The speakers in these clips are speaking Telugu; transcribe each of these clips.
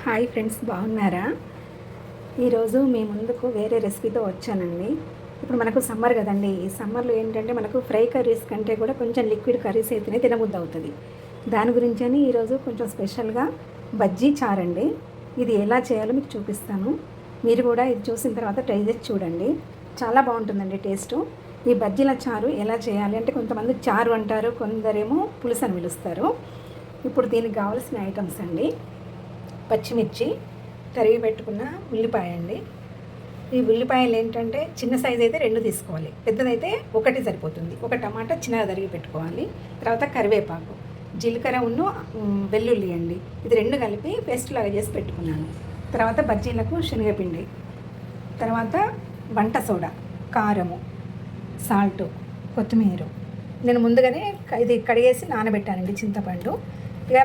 హాయ్ ఫ్రెండ్స్, బాగున్నారా? ఈరోజు మీ ముందుకు వేరే రెసిపీతో వచ్చానండి. ఇప్పుడు మనకు సమ్మర్ కదండి. ఈ సమ్మర్లో ఏంటంటే మనకు ఫ్రై కర్రీస్ కంటే కూడా కొంచెం లిక్విడ్ కర్రీస్ అయితేనే తినబుద్ధి అవుతుంది. దాని గురించని ఈరోజు కొంచెం స్పెషల్గా బజ్జీ చారండి. ఇది ఎలా చేయాలో మీకు చూపిస్తాను. మీరు కూడా ఇది చూసిన తర్వాత ట్రై చేసి చూడండి. చాలా బాగుంటుందండి టేస్టు. ఈ బజ్జీల చారు ఎలా చేయాలి అంటే కొంతమంది చారు అంటారు, కొందరేమో పులుసు అని పిలుస్తారు. ఇప్పుడు దీనికి కావాల్సిన ఐటమ్స్ అండి: పచ్చిమిర్చి, తరిగి పెట్టుకున్న ఉల్లిపాయ అండి. ఈ ఉల్లిపాయలు ఏంటంటే చిన్న సైజు అయితే 2 తీసుకోవాలి, పెద్దదైతే 1 సరిపోతుంది. ఒక టమాటా చిన్నగా తరిగి పెట్టుకోవాలి. తర్వాత కరివేపాకు, జీలకర్ర ఉన్ను వెల్లుల్లి అండి. ఇది 2 కలిపి పేస్ట్ లాగా చేసి పెట్టుకున్నాను. తర్వాత బజ్జీలకు శనగపిండి, తర్వాత వంట సోడా, కారము, సాల్టు, కొత్తిమీర. నేను ముందుగానే ఇది కడిగేసి నానబెట్టానండి చింతపండు. ఇక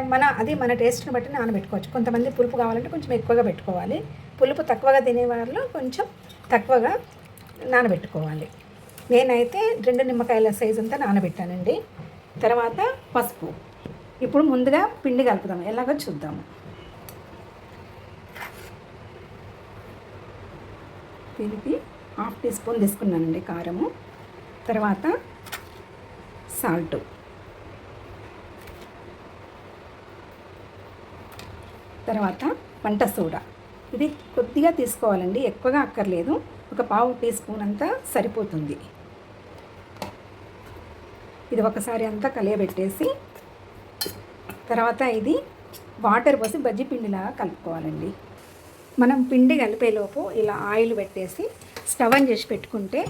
మన టేస్ట్ని బట్టి నానబెట్టుకోవచ్చు. కొంతమంది పులుపు కావాలంటే కొంచెం ఎక్కువగా పెట్టుకోవాలి. పులుపు తక్కువగా తినేవాళ్ళు కొంచెం తక్కువగా నానబెట్టుకోవాలి. నేనైతే 2 నిమ్మకాయల సైజు అంతా నానబెట్టానండి. తర్వాత పసుపు. ఇప్పుడు ముందుగా పిండి కలుపుదాం, ఎలాగో చూద్దాము. దీనికి 1/2 టీ స్పూన్ తీసుకున్నానండి కారము. తర్వాత సాల్టు, తర్వాత వంట సోడా. ఇది కొద్దిగా తీసుకోవాలండి, ఎక్కువగా అక్కర్లేదు. ఒక 1/2 టీ స్పూన్ అంతా సరిపోతుంది. ఇది ఒకసారి అంతా కలియబెట్టేసి తర్వాత ఇది వాటర్ పోసి బజ్జీ పిండిలాగా కలుపుకోవాలండి. మనం పిండి కలిపేలోపు ఇలా ఆయిల్ పెట్టేసి స్టవ్ ఆన్ చేసి పెట్టుకుంటే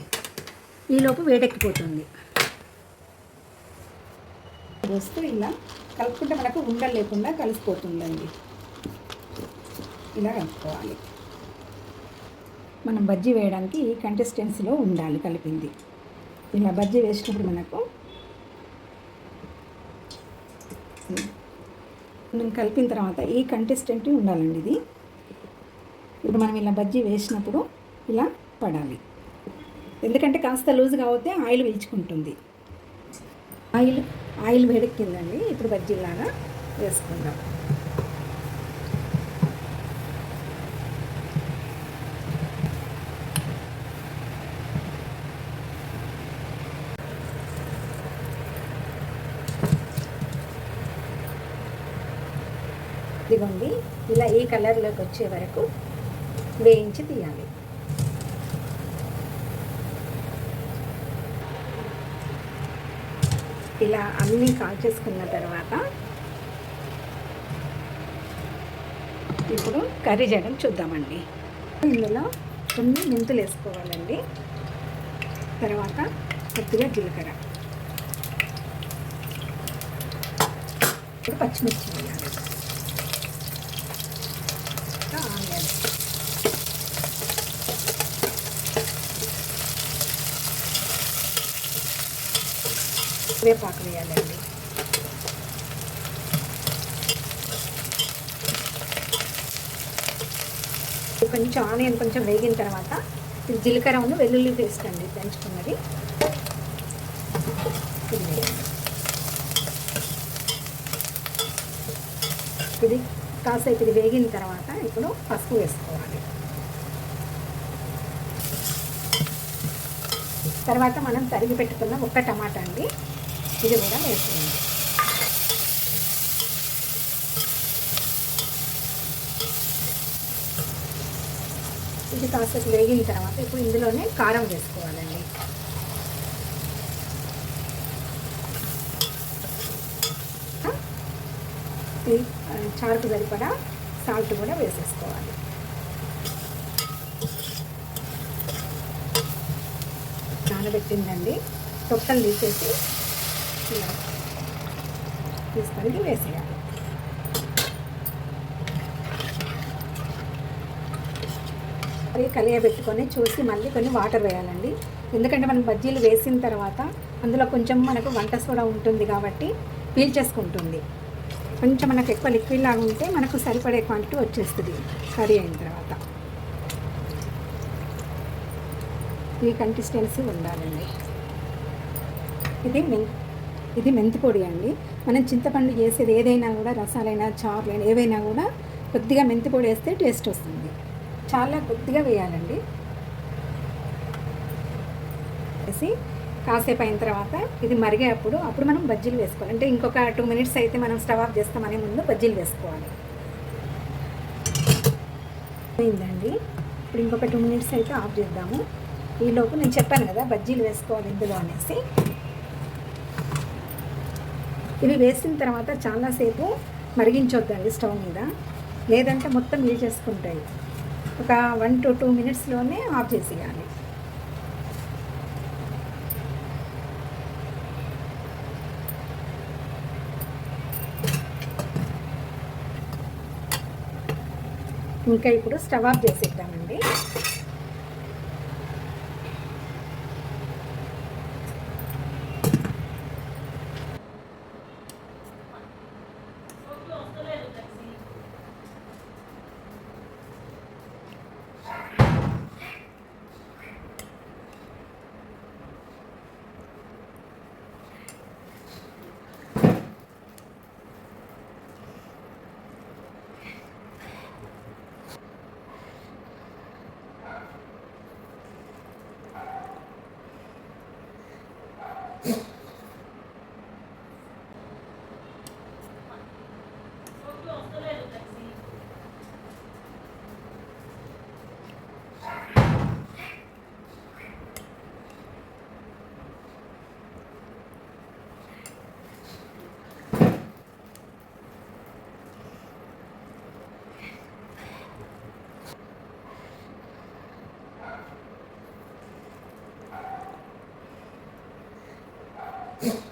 ఈలోపు వేడెక్కిపోతుంది. వస్తూ ఇలా కలుపుకుంటే మనకు ఉండలు లేకుండా కలిసిపోతుందండి. ఇలా కలుపుకోవాలి. మనం బజ్జీ వేయడానికి ఈ కన్సిస్టెన్సీలో ఉండాలి కలిపింది. ఇలా బజ్జీ వేసినప్పుడు మనం కలిపిన తర్వాత ఈ కన్సిస్టెన్సీ ఉండాలండి. ఇది ఇప్పుడు మనం ఇలా బజ్జీ వేసినప్పుడు ఇలా పడాలి. ఎందుకంటే కాస్త లూజ్గా అవుతే ఆయిల్ పీల్చుకుంటుంది. ఆయిల్ వేడెక్కిందండి. ఇప్పుడు బజ్జీలాగా వేసుకుందాం. ఇదిగోండి, ఇలా ఈ కలర్లోకి వచ్చే వరకు వేయించి తీయాలి. ఇలా అన్నీ కాల్చేసుకున్న తర్వాత ఇప్పుడు కర్రీ చేయడం చూద్దామండి. ఇందులో కొన్ని మెంతులు వేసుకోవాలండి. తర్వాత కొద్దిగా జీలకర్ర, ఇప్పుడు పచ్చిమిర్చి వేయాలి. వేపాకు వేయాలండి. కొంచెం ఆనియన్ కొంచెం వేగిన తర్వాత ఇది జీలకర్ర ఉన్న వెల్లుల్లి పేస్ట్ అండి పెంచుకున్నది. ఇది కాసేపు ఇది వేగిన తర్వాత ఇప్పుడు పసుపు వేసుకోవాలి. తర్వాత మనం తరిగి పెట్టుకున్న 1 టమాటా అండి, ఇది కూడా వేసుకోండి. ఇది కాసేపు వేగిన తర్వాత ఇప్పుడు ఇందులోనే కారం వేసుకోవాలండి. చారుకు సరిపడా సాల్ట్ కూడా వేసేసుకోవాలి. నానబెట్టిందండి, తొక్కలు తీసేసి ఇలా తీసుకొని వేసేయాలి. అది కలియబెట్టుకొని చూసి మళ్ళీ కొన్ని వాటర్ వేయాలండి. ఎందుకంటే మనం బజ్జీలు వేసిన తర్వాత అందులో కొంచెం మనకు వంట సోడా ఉంటుంది కాబట్టి పీల్చేసుకుంటుంది. కొంచెం మనకు ఎక్కువ లిక్విడ్ లాగా ఉంటే మనకు సరిపడే క్వాంటిటీ వచ్చేస్తుంది కర్రీ అయిన తర్వాత. ఈ కన్సిస్టెన్సీ ఉండాలండి. ఇది మెంతి పొడి అండి. మనం చింతపండు చేసేది ఏదైనా కూడా, రసాలైనా చారులైనా ఏవైనా కూడా కొద్దిగా మెంతి పొడి వేస్తే టేస్ట్ వస్తుంది. చాలా కొద్దిగా వేయాలండి. వేసి కాసేపు అయిన తర్వాత ఇది మరిగేటప్పుడు అప్పుడు మనం బజ్జీలు వేసుకోవాలి. అంటే ఇంకొక 2 మినిట్స్ అయితే మనం స్టవ్ ఆఫ్ చేస్తామనే ముందు బజ్జీలు వేసుకోవాలి. అయిందండి. ఇప్పుడు ఇంకొక 2 మినిట్స్ అయితే ఆఫ్ చేద్దాము. ఈలోపు నేను చెప్పాను కదా బజ్జీలు వేసుకోవాలి ఇందులో అనేసి. ఇవి వేసిన తర్వాత చాలాసేపు మరిగించొద్దండి స్టవ్ మీద, లేదంటే మొత్తం నీళ్ళు చేసుకుంటాయి. ఒక 1 to 2 మినిట్స్లోనే ఆఫ్ చేసేయాలి. ఇంకా ఇప్పుడు స్టవ్ ఆఫ్ చేసేద్దామండి. Yeah.